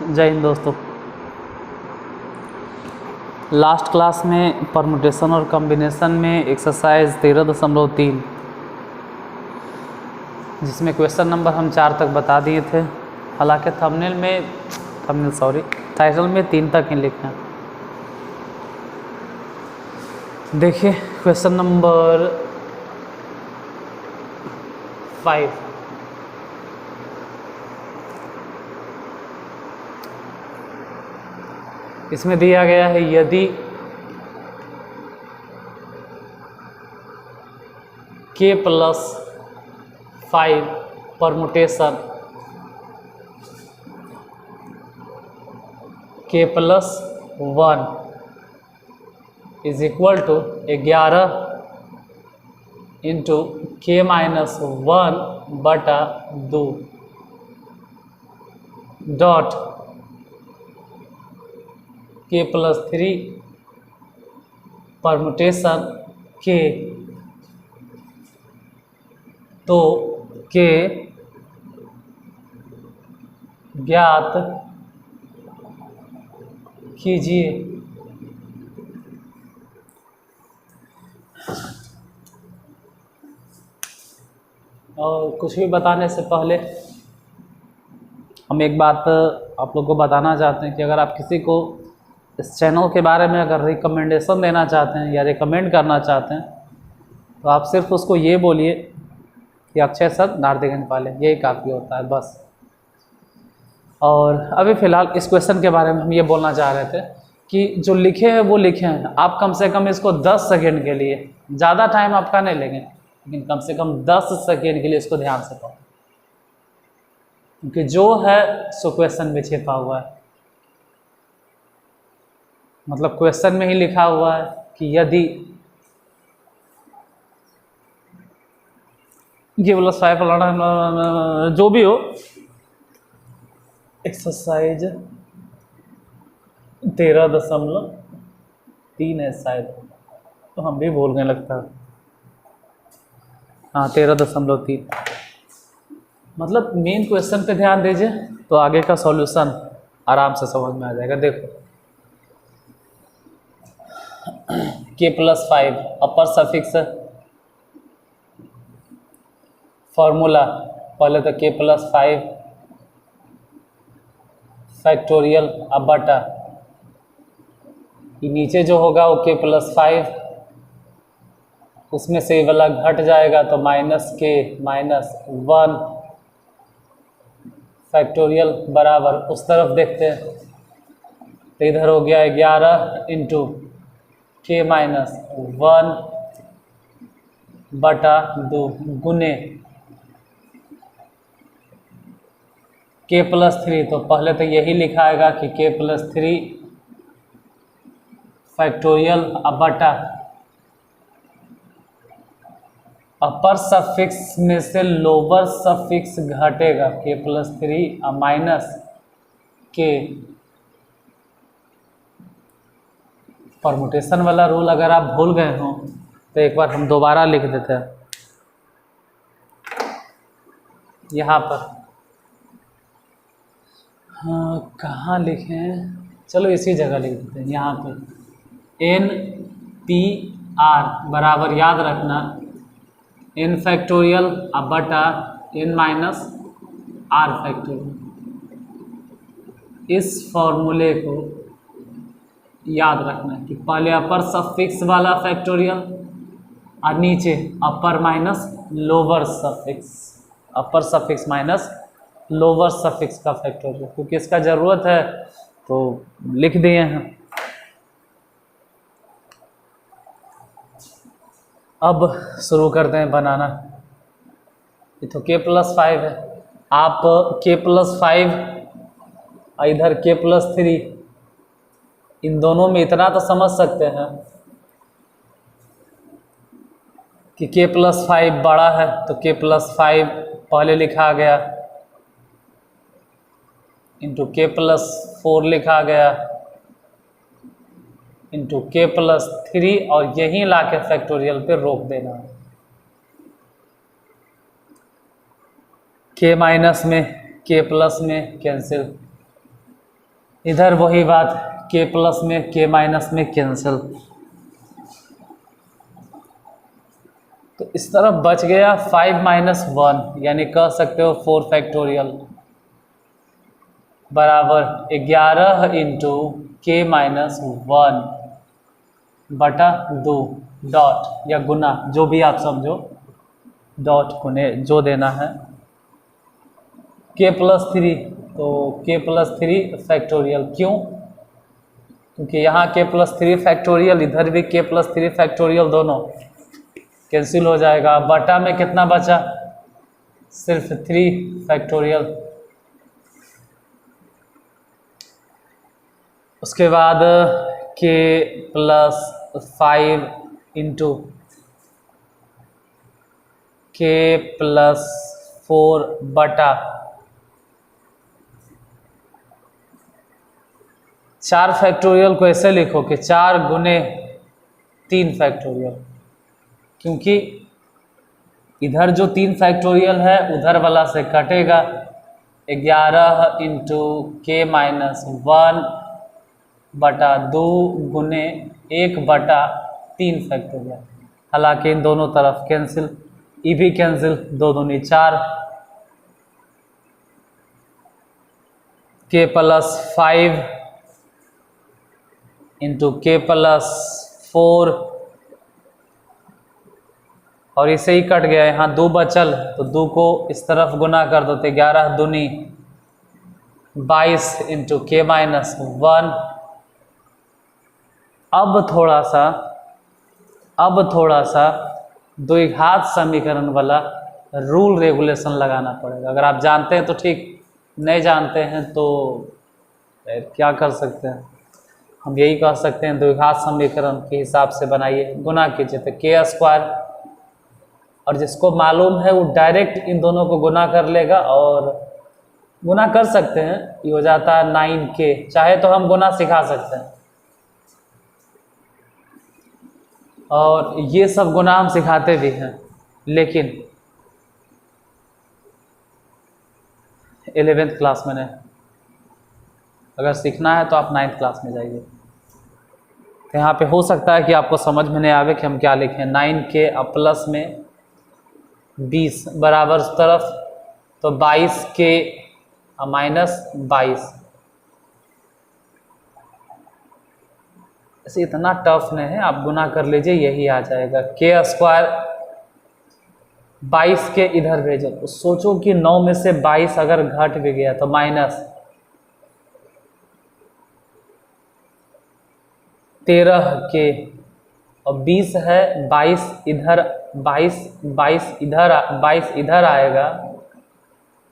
जय हिंद दोस्तों। Last class में परमुटेशन और कॉम्बिनेशन में एक्सरसाइज 13.3 जिसमें क्वेश्चन नंबर हम 4 तक बता दिए थे। हालांकि टाइटल में 3 तक ही लिखे हैं। देखिए क्वेश्चन नंबर 5। इसमें दिया गया है यदि k+5 permutation k+1 is equal to 11 into k-1/2 dot k+3 permutation k, तो k ज्ञात कीजिए। और कुछ भी बताने से पहले हम एक बात आप लोग को बताना चाहते हैं कि अगर आप किसी को इस चैनल के बारे में अगर रिकमेंडेशन देना चाहते हैं या रिकमेंड करना चाहते हैं तो आप सिर्फ उसको ये बोलिए कि अक्षय सर नार्दिगंज वाले, यही काफ़ी होता है बस। और अभी फ़िलहाल इस क्वेश्चन के बारे में हम ये बोलना चाह रहे थे कि जो लिखे हैं वो लिखे हैं, आप कम से कम इसको 10 सेकेंड के लिए, ज़्यादा टाइम आपका नहीं लेंगे लेकिन कम से कम 10 सेकेंड के लिए इसको ध्यान से पढ़ो, क्योंकि जो है सो क्वेश्चन में छिपा हुआ है। मतलब क्वेश्चन में ही लिखा हुआ है कि यदि k+5 जो भी हो, एक्सरसाइज 13.3 है शायद, तो हम भी भूल गए लगता है। हाँ 13.3। मतलब मेन क्वेश्चन पे ध्यान दीजिए तो आगे का सॉल्यूशन आराम से समझ में आ जाएगा। देखो k+5 अपर सफिक्स फॉर्मूला, पहले तो k+5 फैक्टोरियल अब बटा ये नीचे जो होगा वो k+5, उसमें से ये वाला घट जाएगा तो -k-1 फैक्टोरियल बराबर, उस तरफ देखते हैं तो इधर हो गया 11 इंटू k-1/2 गुने k+3। तो पहले तो यही लिखाएगा कि k+3 फैक्टोरियल अब बटा अपर सफिक्स में से लोअर सफिक्स घटेगा k+3 माइनस k। परमुटेशन वाला रूल अगर आप भूल गए हो तो एक बार हम दोबारा लिख देते हैं यहाँ पर। हाँ कहाँ लिखें, चलो इसी जगह लिख देते हैं यहाँ पे। NPR बराबर याद रखना n फैक्टोरियल अब बटा n माइनस r फैक्टोरियल। इस फॉर्मूले को याद रखना कि पहले अपर सफिक्स वाला फैक्टोरियल और नीचे अपर माइनस लोअर सफिक्स, अपर सफिक्स माइनस लोअर सफिक्स का फैक्टोरियल, क्योंकि इसका ज़रूरत है तो लिख दिए हैं। अब शुरू करते हैं बनाना। ये तो k+5 है, आप k+5 इधर k+3 इन दोनों में इतना तो समझ सकते हैं कि k+5 बड़ा है तो k+5 पहले लिखा गया इंटू k+4 लिखा गया इंटू k+3 और यहीं ला के फैक्टोरियल पे रोक देना। k माइनस में k प्लस में कैंसिल, इधर वही बात, k प्लस में k माइनस में कैंसिल, तो इस तरफ बच गया 5 माइनस 1, यानी कह सकते हो 4 फैक्टोरियल बराबर 11 इंटू के माइनस 1 बटा 2 डॉट या गुना, जो भी आप समझो, डॉट गुने जो देना है k प्लस 3, तो k प्लस 3 फैक्टोरियल। क्यों? क्योंकि यहाँ k प्लस 3 फैक्टोरियल, इधर भी k प्लस 3 फैक्टोरियल, दोनों कैंसिल हो जाएगा। बटा में कितना बचा? सिर्फ 3 फैक्टोरियल। उसके बाद k plus 5 into k plus 4 बटा 4 फैक्टोरियल को ऐसे लिखो कि 4 गुने 3 फैक्टोरियल, क्योंकि इधर जो 3 फैक्टोरियल है उधर वाला से कटेगा। 11 इंटू के माइनस 1 बटा 2 गुने 1 बटा 3 फैक्टोरियल। हालांकि इन दोनों तरफ कैंसिल, ई भी कैंसिल, 2 दूनी 4, के प्लस 5 इंटू के प्लस 4, और इसे ही कट गया, यहाँ 2 बचल, तो 2 को इस तरफ गुना कर दो, तो 11 दूनी 22 इंटू के माइनस 1। अब थोड़ा सा द्विघात समीकरण वाला रूल रेगुलेशन लगाना पड़ेगा। अगर आप जानते हैं तो ठीक, नहीं जानते हैं तो क्या कर सकते हैं, हम यही कह सकते हैं द्विघात समीकरण के हिसाब से बनाइए, गुना कीजिए, तो के स्क्वायर, और जिसको मालूम है वो डायरेक्ट इन दोनों को गुना कर लेगा, और गुना कर सकते हैं, ये हो जाता है 9k। चाहे तो हम गुना सिखा सकते हैं, और ये सब गुना हम सिखाते भी हैं, लेकिन 11th क्लास में नहीं। अगर सीखना है तो आप 9th क्लास में जाइए। तो यहाँ पे हो सकता है कि आपको समझ में नहीं आवे कि हम क्या लिखें। 9k प्लस में 20 बराबर उस तरफ, तो 22k माइनस 22। ऐसे इतना टफ नहीं है, आप गुना कर लीजिए, यही आ जाएगा। के स्क्वायर 22 के इधर भेजो, तो सोचो कि 9 में से 22 अगर घट भी गया तो माइनस 13k, और 20 है, 22 इधर, 22 इधर आएगा,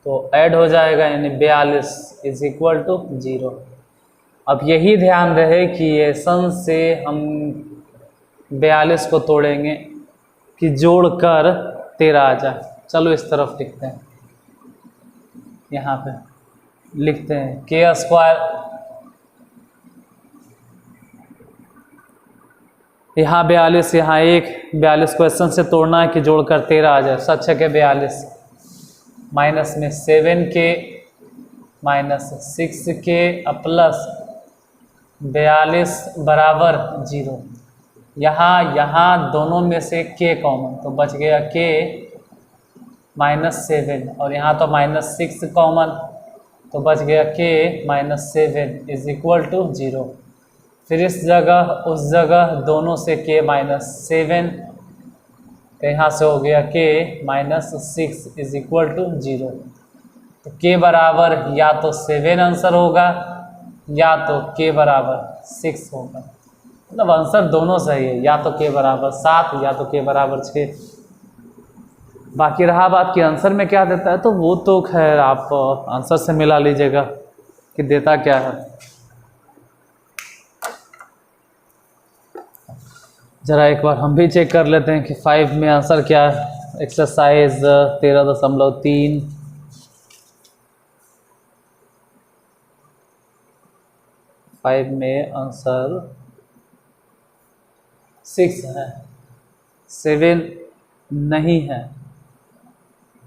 तो ऐड हो जाएगा, यानी 42 इज इक्वल टू 0। अब यही ध्यान रहे कि ये सन से हम 42 को तोड़ेंगे कि जोड़कर 13 आ जाए। चलो इस तरफ लिखते हैं, यहाँ पे लिखते हैं के स्क्वायर, यहाँ 42, यहाँ 1, 42 क्वेश्चन से तोड़ना है कि जोड़कर 13 आ जाए। सच है कि 42 माइनस में 7k माइनस 6k प्लस 42 बराबर 0। यहाँ दोनों में से k कॉमन, तो बच गया k माइनस 7, और यहाँ तो माइनस 6 कॉमन, तो बच गया k minus 7 is equal to 0। फिर इस जगह उस जगह दोनों से k माइनस 7, तो यहाँ से हो गया k minus 6 is equal to 0। तो k बराबर या तो 7 आंसर होगा, या तो k बराबर 6 होगा। मतलब आंसर दोनों सही है, या तो k बराबर 7 या तो k बराबर 6। बाकी रहा बात कि आंसर में क्या देता है, तो वो तो खैर आप आंसर से मिला लीजिएगा कि देता क्या है। ज़रा एक बार हम भी चेक कर लेते हैं कि 5 में आंसर क्या है। एक्सरसाइज 13.3, 5 में आंसर 6 है, 7 नहीं है।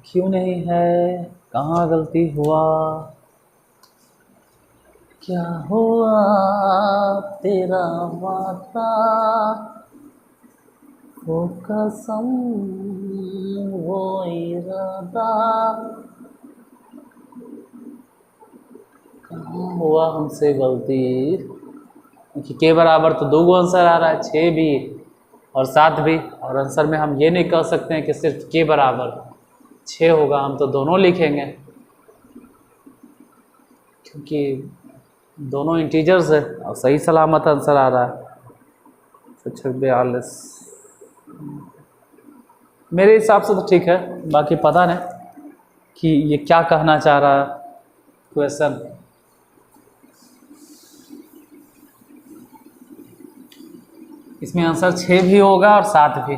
क्यों नहीं है, कहाँ गलती हुआ, क्या हुआ तेरा वादा, वो कसम, वो इरादा, कहाँ हुआ हमसे गलती। क्योंकि के बराबर तो 2 आंसर आ रहा है, 6 भी और 7 भी, और आंसर में हम ये नहीं कह सकते हैं कि सिर्फ के बराबर 6 होगा, हम तो दोनों लिखेंगे क्योंकि दोनों इंटीजर्स है और सही सलामत आंसर आ रहा है 42। मेरे हिसाब से तो ठीक है, बाकी पता नहीं कि ये क्या कहना चाह रहा है क्वेश्चन। इसमें आंसर 6 भी होगा और 7 भी।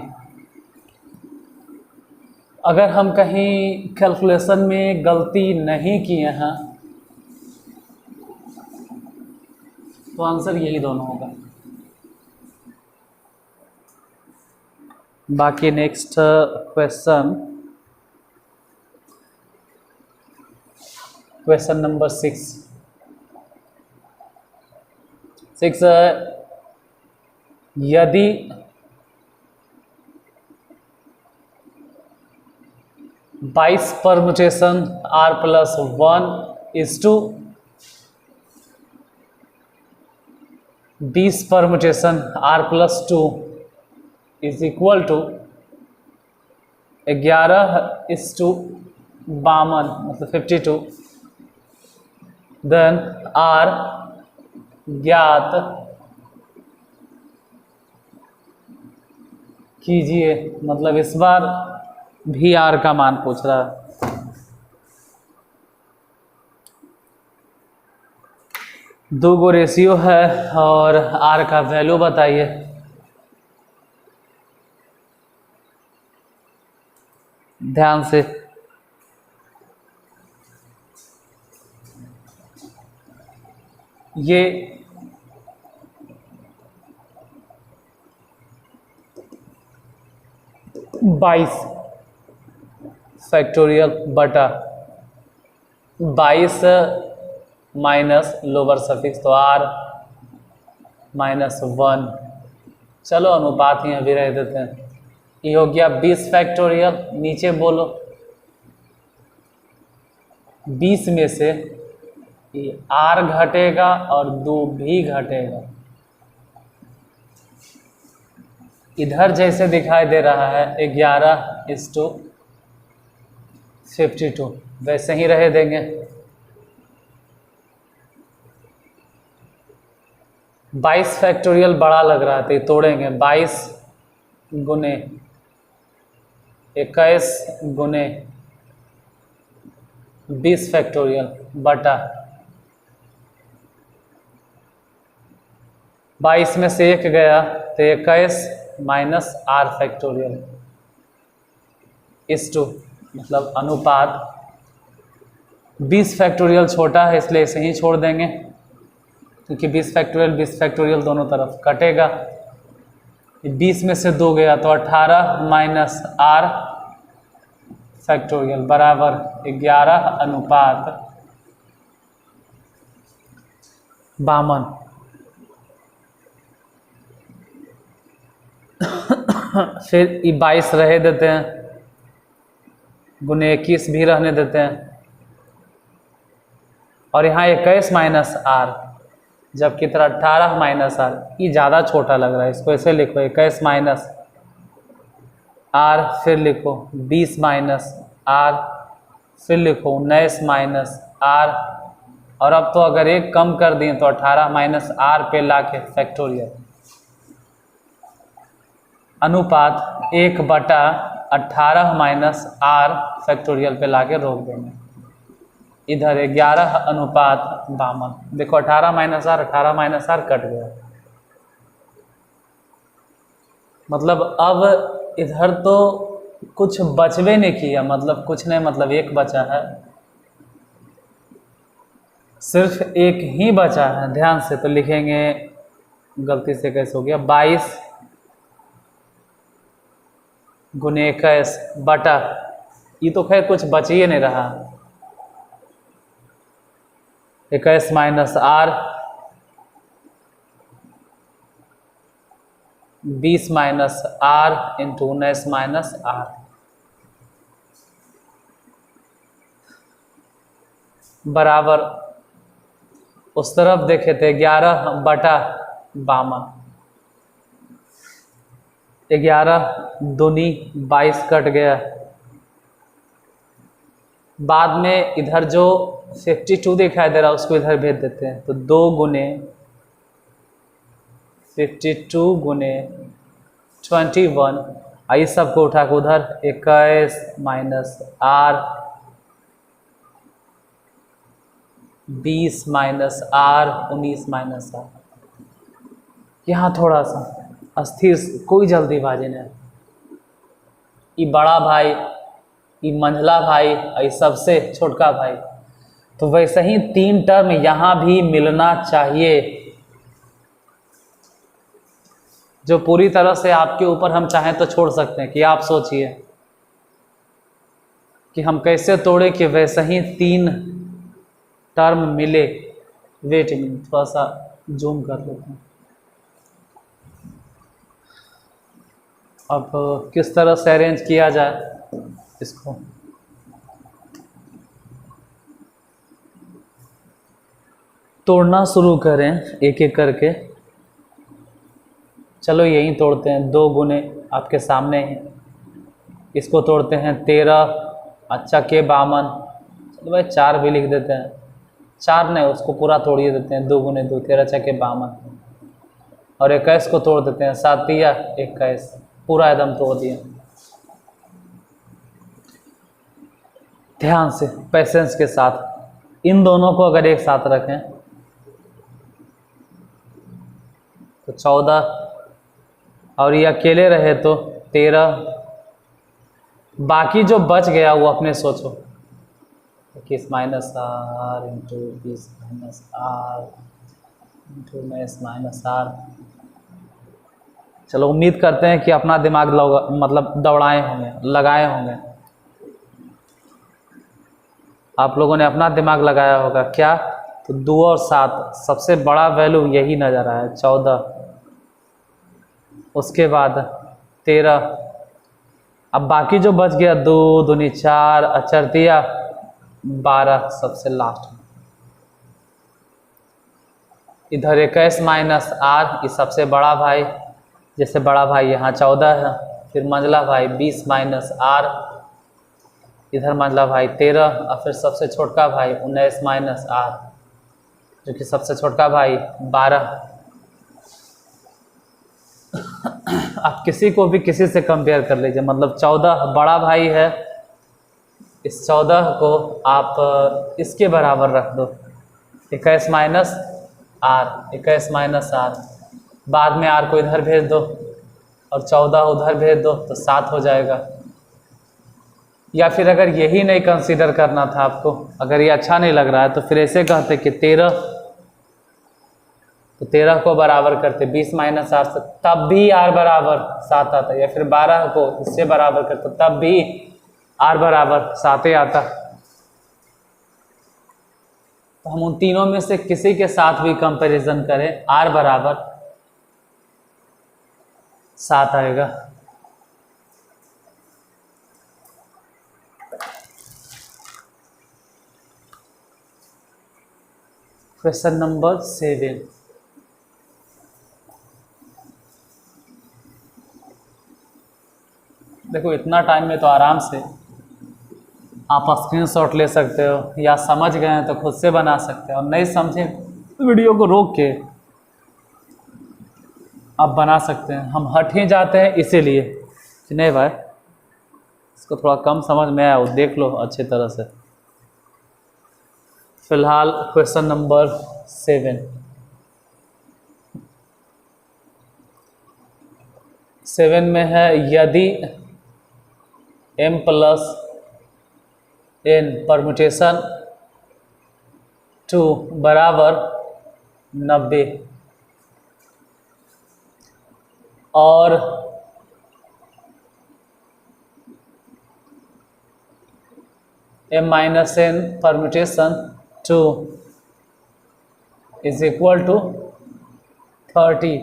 अगर हम कहीं कैलकुलेशन में गलती नहीं किए हैं तो आंसर यही दोनों होगा। बाकी नेक्स्ट क्वेश्चन, क्वेश्चन नंबर 6 यदि बाईस permutation R+1 20 permutation R+2 is equal to 11:52 मतलब 52, देन R ज्ञात कीजिए। मतलब इस बार भी R का मान पूछ रहा है। दो गो रेशियो है और R का वैल्यू बताइए। ध्यान से ये 22 फैक्टोरियल बटा 22 माइनस लोअर सफिक्स तो R-1। चलो अनुपात यहाँ भी रह देते हैं। ये हो गया 20 फैक्टोरियल, नीचे बोलो 20 में से R घटेगा और 2 भी घटेगा। इधर जैसे दिखाई दे रहा है 11:52 वैसे ही रह देंगे। 22 फैक्टोरियल बड़ा लग रहा है तो ये तोड़ेंगे। 22 गुने 21 गुने 20 फैक्टोरियल बटा 22 में से 1 गया तो 21 माइनस R फैक्टोरियल इस टू मतलब अनुपात 20 फैक्टोरियल छोटा है इसलिए इसे ही छोड़ देंगे क्योंकि 20 फैक्टोरियल दोनों तरफ कटेगा। 20 में से 2 गया तो 18 माइनस R फैक्टोरियल बराबर 11:52। फिर ये 22 रहे देते हैं, गुने 21 भी रहने देते हैं और यहाँ 21 माइनस R, जबकि इधर 18 माइनस R। ये ज़्यादा छोटा लग रहा है, इसको ऐसे लिखो 21 माइनस R, फिर लिखो 20 माइनस R, फिर लिखो 19 माइनस R, और अब तो अगर एक कम कर दिए तो 18 माइनस R पे लाके फैक्टोरियल अनुपात 1/18 माइनस R फैक्टोरियल पे लाके रोक देंगे। इधर 11:52। देखो 18 माइनस R कट गया। मतलब अब इधर तो कुछ बचवे नहीं किया, मतलब कुछ नहीं, मतलब 1 बचा है, सिर्फ 1 ही बचा है। ध्यान से तो लिखेंगे, गलती से कैसे हो गया, 22 गुने 21 बटा, ये तो खैर कुछ बच ही नहीं रहा, 21 minus R, 20 minus R into 19 minus R, बराबर उस तरफ देखे थे 11/52, 11 दूनी 22 कट गया। बाद में इधर जो 52 दिखाई दे रहा है उसको इधर भेज देते हैं, तो 2 गुने 52 गुने 21, इस सबको उठा के उधर 21 minus R, 20 minus R, 19 minus R. यहाँ थोड़ा सा अस्थिर, कोई जल्दीबाजी नहीं। ये बड़ा भाई, ये मंझला भाई, ये सबसे छोटका भाई, तो वैसे ही 3 टर्म यहाँ भी मिलना चाहिए, जो पूरी तरह से आपके ऊपर हम चाहें तो छोड़ सकते हैं कि आप सोचिए कि हम कैसे तोड़े कि वैसे ही 3 टर्म मिले। वेट मिनट, थोड़ा सा जूम कर लेते हैं। अब किस तरह से अरेंज किया जाए इसको, तोड़ना शुरू करें एक एक करके। चलो यही तोड़ते हैं, 2 गुने आपके सामने हैं, इसको तोड़ते हैं 13, अच्छा के 52, चलो भाई 4 भी लिख देते हैं, 4 नहीं उसको पूरा तोड़िए देते हैं, 2 गुने 2 13 छके 52, और 21 को तोड़ देते हैं, 7 या 21, पूरा एकदम तोड़ दिया। ध्यान से पेशेंस के साथ इन दोनों को अगर एक साथ रखें तो 14, और ये अकेले रहे तो 13, बाकी जो बच गया वो अपने सोचो, 21 minus R into 20 minus R into 19 minus R. चलो उम्मीद करते हैं कि अपना दिमाग मतलब दौड़ाए होंगे, लगाए होंगे, आप लोगों ने अपना दिमाग लगाया होगा। क्या, तो 2 और 7 सबसे बड़ा वैल्यू यही नज़र आया, 14, उसके बाद 13, अब बाकी जो बच गया 2 दूनी 4, अचरतिया 12 सबसे लास्ट में। इधर 21 माइनस आर, ये सबसे बड़ा भाई, जैसे बड़ा भाई यहाँ 14 है, फिर मंझला भाई 20 माइनस आर, इधर मंझला भाई 13, और फिर सबसे छोटका भाई 19 माइनस आर, जो कि सबसे छोटका भाई 12। आप किसी को भी किसी से कंपेयर कर लीजिए, मतलब 14 बड़ा भाई है, इस 14 को आप इसके बराबर रख दो, 21 माइनस आर, 21 माइनस आर, बाद में आर को इधर भेज दो और 14 उधर भेज दो तो 7 हो जाएगा। या फिर अगर यही नहीं कंसीडर करना था आपको, अगर ये अच्छा नहीं लग रहा है तो फिर ऐसे कहते कि 13, तो 13 को बराबर करते 20 माइनस आर से, तब भी आर बराबर 7 आता, या फिर 12 को इससे बराबर करते तब भी आर बराबर 7 ही आता। तो हम उन तीनों में से किसी के साथ भी कंपैरिजन करें, आर बराबर 7 आएगा। क्वेश्चन नंबर 7, देखो इतना टाइम में तो आराम से आप स्क्रीनशॉट ले सकते हो, या समझ गए हैं तो खुद से बना सकते हो, और नहीं समझे तो वीडियो को रोक के आप बना सकते हैं। हम हट ही जाते हैं इसीलिए कि नहीं भाई इसको थोड़ा कम समझ में आया, वो देख लो अच्छी तरह से। फिलहाल क्वेश्चन नंबर 7 में है, यदि m प्लस n परम्यूटेशन 2 बराबर 90 और m minus n permutation 2 is equal to 30।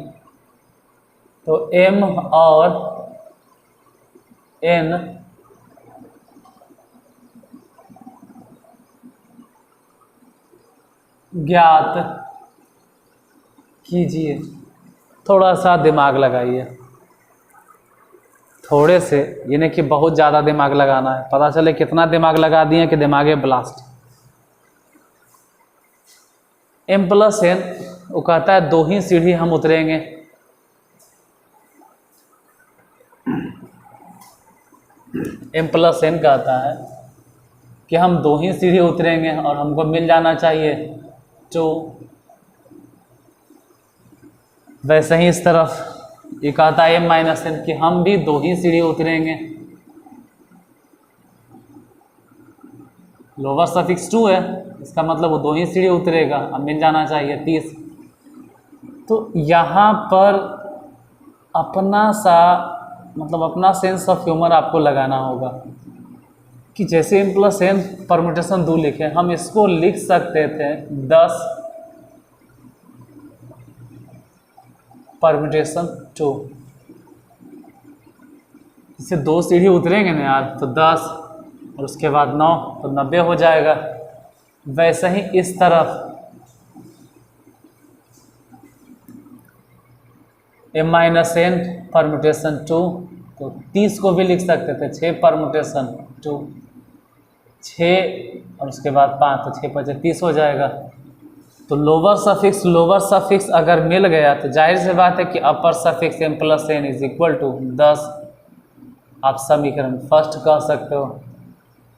तो m और n ज्ञात कीजिए। थोड़ा सा दिमाग लगाइए, थोड़े से, यानी कि बहुत ज़्यादा दिमाग लगाना है। पता चले कितना दिमाग लगा दिए कि दिमागे ब्लास्ट। m प्लस n, वो कहता है 2 ही सीढ़ी हम उतरेंगे। m प्लस n कहता है कि हम 2 ही सीढ़ी उतरेंगे और हमको मिल जाना चाहिए 2। वैसे ही इस तरफ ये कहता है m माइनस n कि हम भी 2 ही सीढ़ी उतरेंगे। लोअर सफिक्स 2 है, इसका मतलब वो 2 ही सीढ़ी उतरेगा, अब मिल जाना चाहिए 30। तो यहाँ पर अपना सा मतलब अपना सेंस ऑफ ह्यूमर आपको लगाना होगा कि जैसे m प्लस n परम्यूटेशन 2 लिखे, हम इसको लिख सकते थे 10 परम्यूटेशन 2। इससे 2 सीढ़ी उतरेंगे ना यार, तो 10 और उसके बाद 9, तो 90 हो जाएगा। वैसे ही इस तरफ m माइनस n परम्यूटेशन 2, तो 30 को भी लिख सकते थे 6 परम्यूटेशन 2, 6 और उसके बाद 5, तो 6 5 30 हो जाएगा। तो लोअर सफिक्स अगर मिल गया तो जाहिर सी बात है कि upper suffix m plus n is equal to 10। आप समीकरण फर्स्ट कह सकते हो।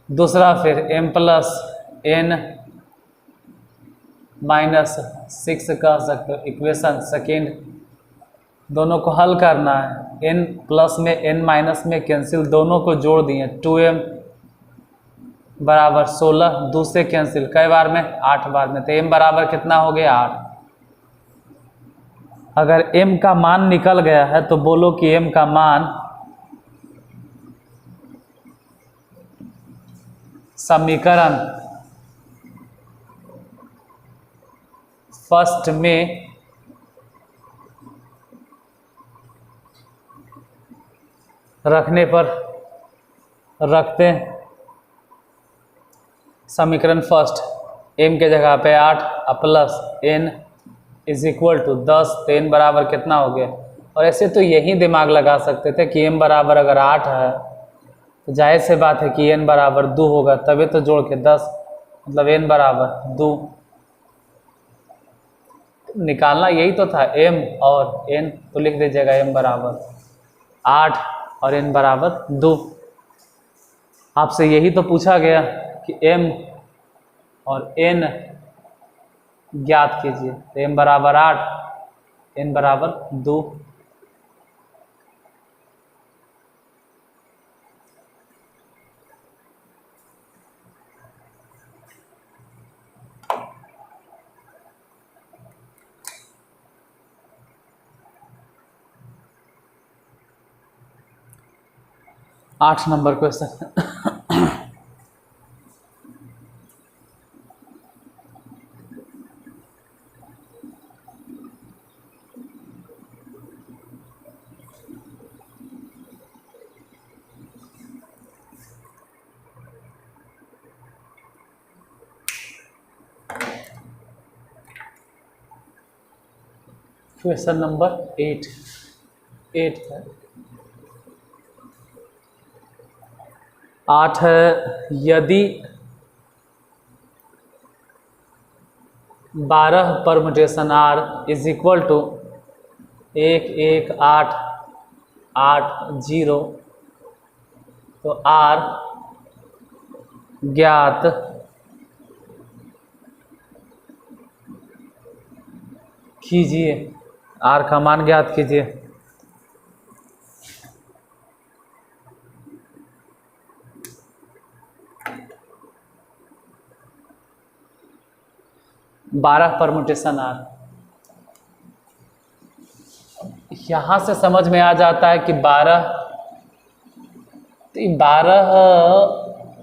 दूसरा फिर m प्लस n माइनस 6 कह सकते हो, इक्वेशन सेकेंड। दोनों को हल करना है, n प्लस में n माइनस में कैंसिल, दोनों को जोड़ दिए, 2m बराबर 16, 2 से कैंसिल, कई बार में 8 बार में, तो m बराबर कितना हो गया 8। अगर m का मान निकल गया है तो बोलो कि m का मान समीकरण फर्स्ट में रखने पर रखते हैं समीकरण फर्स्ट, m के जगह पे 8 plus n is equal to 10, तो n बराबर कितना हो गया। और ऐसे तो यही दिमाग लगा सकते थे कि m बराबर अगर 8 है तो जाहिर से बात है कि n बराबर 2 होगा, तभी तो जोड़ के 10, मतलब n बराबर 2 निकालना यही तो था, m और n। तो लिख दीजिएगा m बराबर 8 और n बराबर 2। आपसे यही तो पूछा गया कि m और n ज्ञात कीजिए, तो m बराबर 8, n बराबर 2। आठ नंबर क्वेश्चन। क्वेश्चन नंबर 8 है। 8 है, यदि 12 permutation r is equal to 1 1 8 8 0, तो r ज्ञात कीजिए, r का मान ज्ञात कीजिए। बारह परम्यूटेशन r, यहाँ से समझ में आ जाता है कि 12, तो 12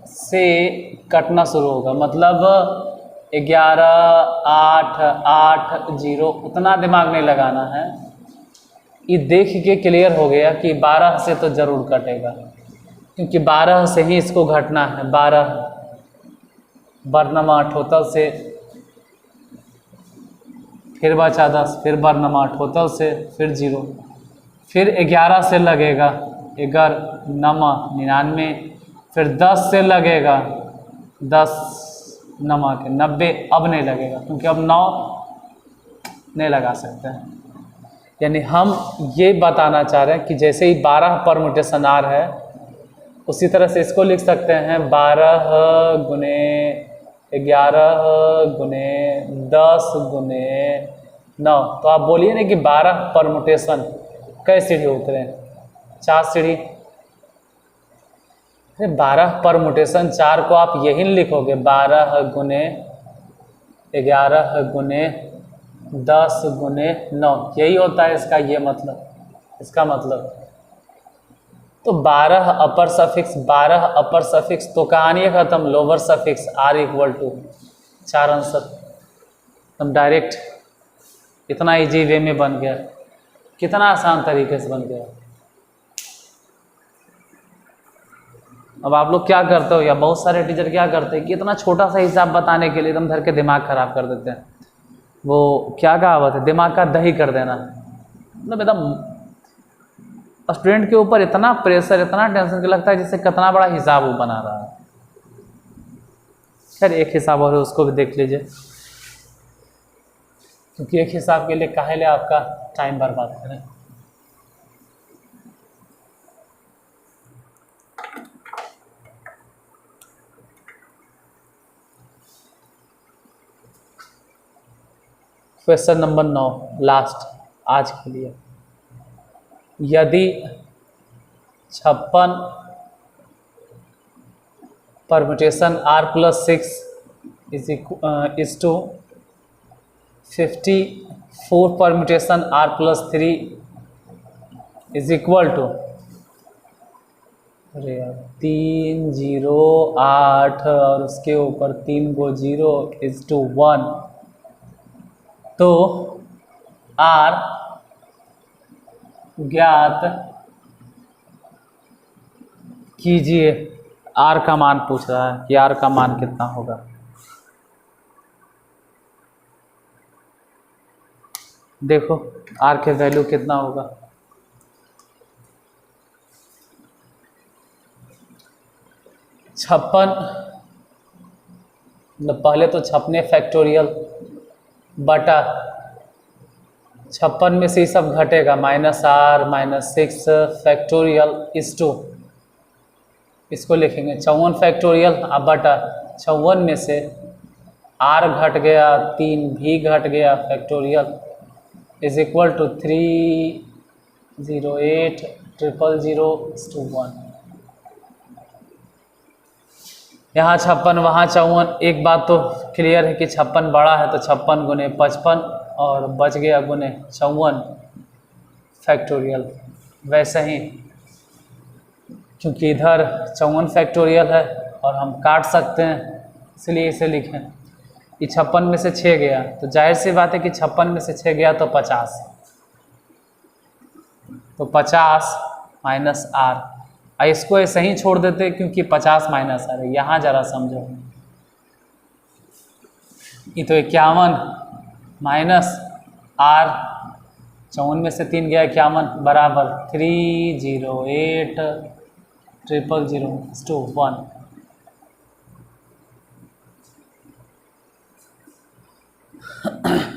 से कटना शुरू होगा, मतलब 11 8 8 0, उतना दिमाग नहीं लगाना है। ये देख के क्लियर हो गया कि 12 से तो ज़रूर कटेगा, क्योंकि 12 से ही इसको घटना है। 12 बरनमा टोटल से, फिर बचा 10, फिर बरनमा टोटल से, फिर 0, फिर 11 से लगेगा 11 नमा 99, फिर 10 से लगेगा 10 नमा के 90, अब नहीं लगेगा क्योंकि अब 9 नहीं लगा सकते हैं। यानी हम ये बताना चाह रहे हैं कि जैसे ही 12 परमुटेशन आर है, उसी तरह से इसको लिख सकते हैं 12 गुने 11 गुने 10 गुने 9। तो आप बोलिए ना कि 12 परमुटेशन कई सीढ़ी उतरे? 4 सीढ़ी। 12 परमुटेशन 4 को आप यही लिखोगे 12 गुने 11 गुने 10 गुने 9, यही होता है इसका ये मतलब, इसका मतलब। तो 12 अपर सफिक्स 12 अपर सफिक्स, तो कहानी खत्म। Lower suffix R equal to 4 answer. हम डायरेक्ट इतना इजी वे में बन गया, कितना आसान तरीके से बन गया। अब आप लोग क्या करते हो, या बहुत सारे टीचर क्या करते हैं कि इतना छोटा सा हिसाब बताने के लिए एकदम धर के दिमाग खराब कर देते हैं। वो क्या कहावत है, दिमाग का दही कर देना। मतलब एकदम स्टूडेंट के ऊपर इतना प्रेशर, इतना टेंशन के लगता है जैसे कितना बड़ा हिसाब वो बना रहा है। खैर एक हिसाब और है, उसको भी देख लीजिए, क्योंकि एक हिसाब के लिए काहे ले आपका टाइम बर्बाद करें। क्वेश्चन नंबर 9 लास्ट आज के लिए। यदि 56 permutation r + 6 is to 54 permutation r + 3 is equal to 3 0 8 और उसके ऊपर 3 गो 0 इज टू 1, तो r ज्ञात कीजिए। r का मान पूछ रहा है कि r का मान कितना होगा। देखो r के वैल्यू कितना होगा। छप्पन, पहले तो 56 फैक्टोरियल बटा 56 में से ही सब घटेगा, -r -6 फैक्टोरियल इज टू, इसको लिखेंगे 54 फैक्टोरियल। अब बटा 54 में से r घट गया, 3 भी घट गया फैक्टोरियल इज इक्वल टू 308 000 1। यहाँ 56 वहाँ 54। एक बात तो क्लियर है कि 56 बड़ा है, तो 56 गुने 55 और बच गया गुने 54 फैक्टोरियल। वैसे ही क्योंकि इधर 54 फैक्टोरियल है और हम काट सकते हैं, इसलिए इसे लिखें। ये 56 में से 6 गया, तो जाहिर सी बात है कि 56 में से 6 गया तो 50, तो 50 माइनस r। इसको ऐसे ही छोड़ देते क्योंकि 50 माइनस r है। यहाँ जरा समझो, ये तो 51 माइनस r, 54 में से 3 गया 51 बराबर 308 000 1।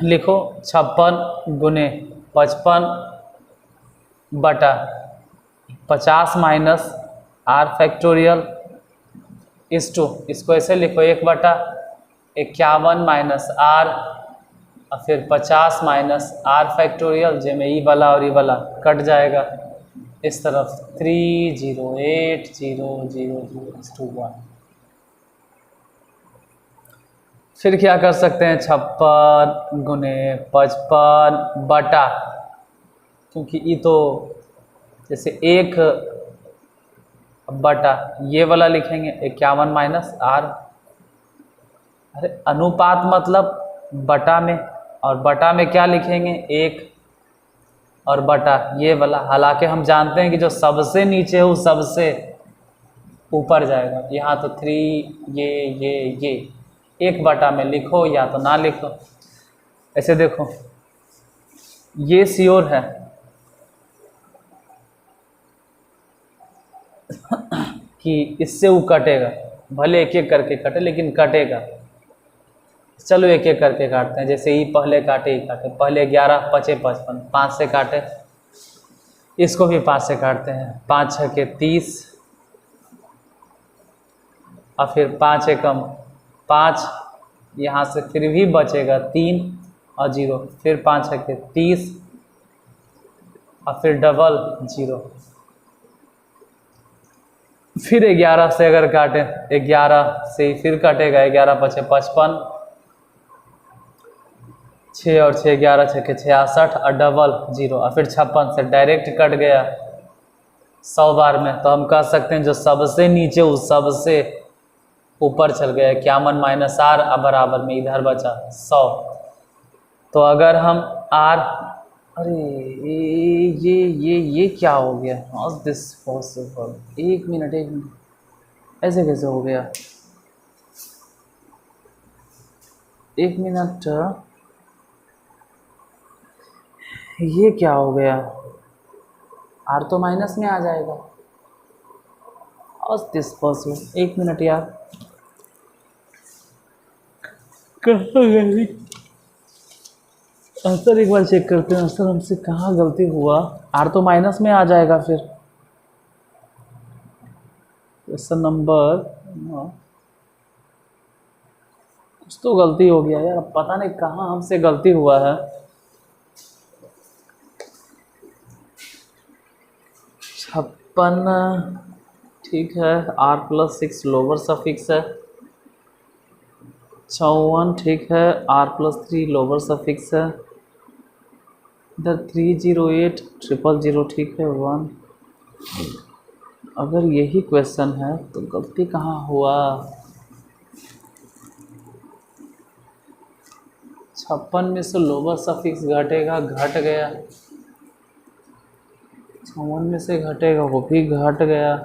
लिखो 56 गुने 55 बटा 50 माइनस r फैक्टोरियल इस टू, इसको ऐसे लिखो 1 बटा 51 माइनस r और फिर 50 माइनस r फैक्टोरियल, जिसमें ई वाला और ई वाला कट जाएगा इस तरफ 308 000 1। फिर क्या कर सकते हैं, 56 गुने 55 बटा, क्योंकि ये तो जैसे 1 बटा ये वाला लिखेंगे 51 माइनस r अरे अनुपात मतलब बटा में, और बटा में क्या लिखेंगे 1 और बटा ये वाला। हालांकि हम जानते हैं कि जो सबसे नीचे है वो सबसे ऊपर जाएगा। यहाँ तो 3 ये 1 बटा में लिखो या तो ना लिखो। ऐसे देखो ये श्योर है कि इससे वो कटेगा, भले एक एक करके कटे लेकिन कटेगा। चलो एक एक करके काटते हैं। जैसे ही पहले काटे ही काटे, पहले 11 5 55, 5 से काटे, इसको भी 5 से काटते हैं। 5 6 के 30 और फिर 5 एकम 5, यहाँ से फिर भी बचेगा 3 और 0, फिर 5 6 के 30 और फिर डबल 0, फिर 11 से अगर काटे 11 से फिर कटेगा 11 5 55, 6 और 6 11 6 के 66 और डबल 0 और फिर 56 से डायरेक्ट कट गया 100 बार में। तो हम कह सकते हैं जो सबसे नीचे उस सबसे ऊपर चल गया 51 माइनस आर बराबर में इधर बचा 100। तो अगर हम आर, अरे ये क्या हो गया, हाउ इज दिस पॉसिबल? एक मिनट ऐसे कैसे हो गया? एक मिनट, ये क्या हो गया? आर तो माइनस में आ जाएगा। How is this possible? एक मिनट यार, आंसर एक बार चेक करते हैं। आंसर हमसे कहाँ गलती हुआ? आर तो माइनस में आ जाएगा फिर। क्वेश्चन नंबर, कुछ तो गलती हो गया यार, पता नहीं कहाँ हमसे गलती हुआ है। 56 ठीक है, R+6 लोअर सफिक्स है। 54 ठीक है, R+3 लोअर सफिक्स है। इधर 308 000 ठीक है 1। अगर यही क्वेश्चन है तो गलती कहाँ हुआ? 56 में से लोअर सफिक्स घटेगा, घट गया। 54 में से घटेगा, वो भी घट गया।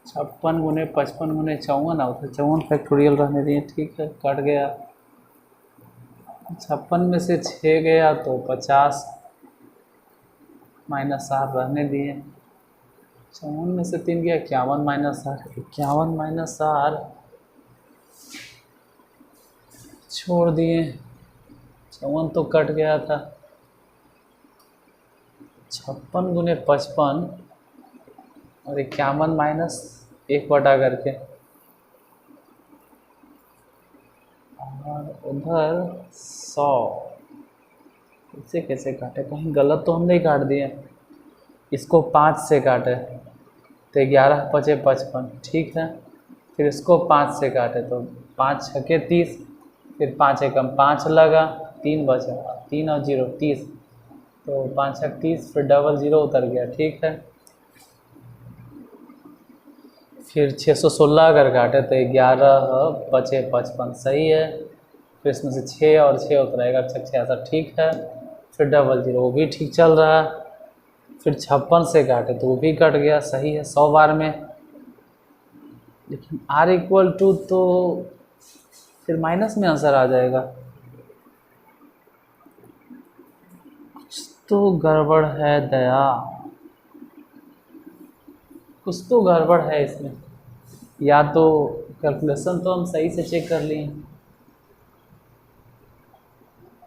56 गुने 55 गुने 54 आता है, 54 फैक्टोरियल रहने दिए, ठीक है कट गया। 56 में से 6 गया तो 50 माइनस आर रहने दिए। 54 में से 3 गया 51 माइनस आर, 51 माइनस आर छोड़ दिए। 54 तो कट गया था। 56 गुने 55 और 51 माइनस 1 बटा करके, और उधर 100। इसे कैसे काटे? कहीं गलत तो हम नहीं काट दिए। इसको 5 से काटे तो 11 5 55 ठीक है। फिर इसको 5 से काटे तो 5 6 के 30, फिर 5 एकम 5 लगा, 3 बचा, 3 और 0 30, तो 5 6 30, फिर डबल 0 उतर गया, ठीक है। फिर 616 अगर काटे तो 11 5 55 सही है। फिर इसमें से 6 और 6 उतरेगा 6 66 ठीक है। फिर डबल 0 वो भी ठीक चल रहा है। फिर 56 से काटे तो वो भी कट गया, सही है 100 बार में। लेकिन R=, तो फिर माइनस में आंसर आ जाएगा। कुछ तो गड़बड़ है दया, कुछ तो गड़बड़ है इसमें। या तो कैलकुलेशन तो हम सही से चेक कर लिए,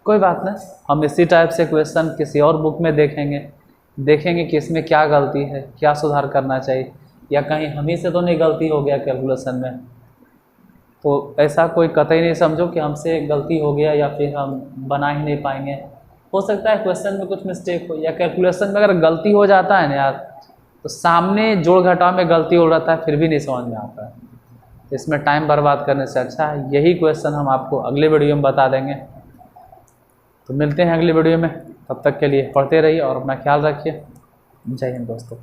कोई बात नहीं, हम इसी टाइप से क्वेश्चन किसी और बुक में देखेंगे कि इसमें क्या गलती है, क्या सुधार करना चाहिए, या कहीं हम ही से तो नहीं गलती हो गया कैलकुलेशन में। तो ऐसा कोई कतई नहीं समझो कि हमसे गलती हो गया या फिर हम बना ही नहीं पाएंगे। हो सकता है क्वेश्चन में कुछ मिस्टेक हो, या कैलकुलेशन में अगर गलती हो जाता है ना यार, तो सामने जोड़ घटाव में गलती हो जाता है, फिर भी नहीं समझ में आता है। तो इसमें टाइम बर्बाद करने से अच्छा है यही क्वेश्चन हम आपको अगले वीडियो में बता देंगे। तो मिलते हैं अगली वीडियो में, तब तक के लिए पढ़ते रहिए और अपना ख्याल रखिए। जय हिंद दोस्तों।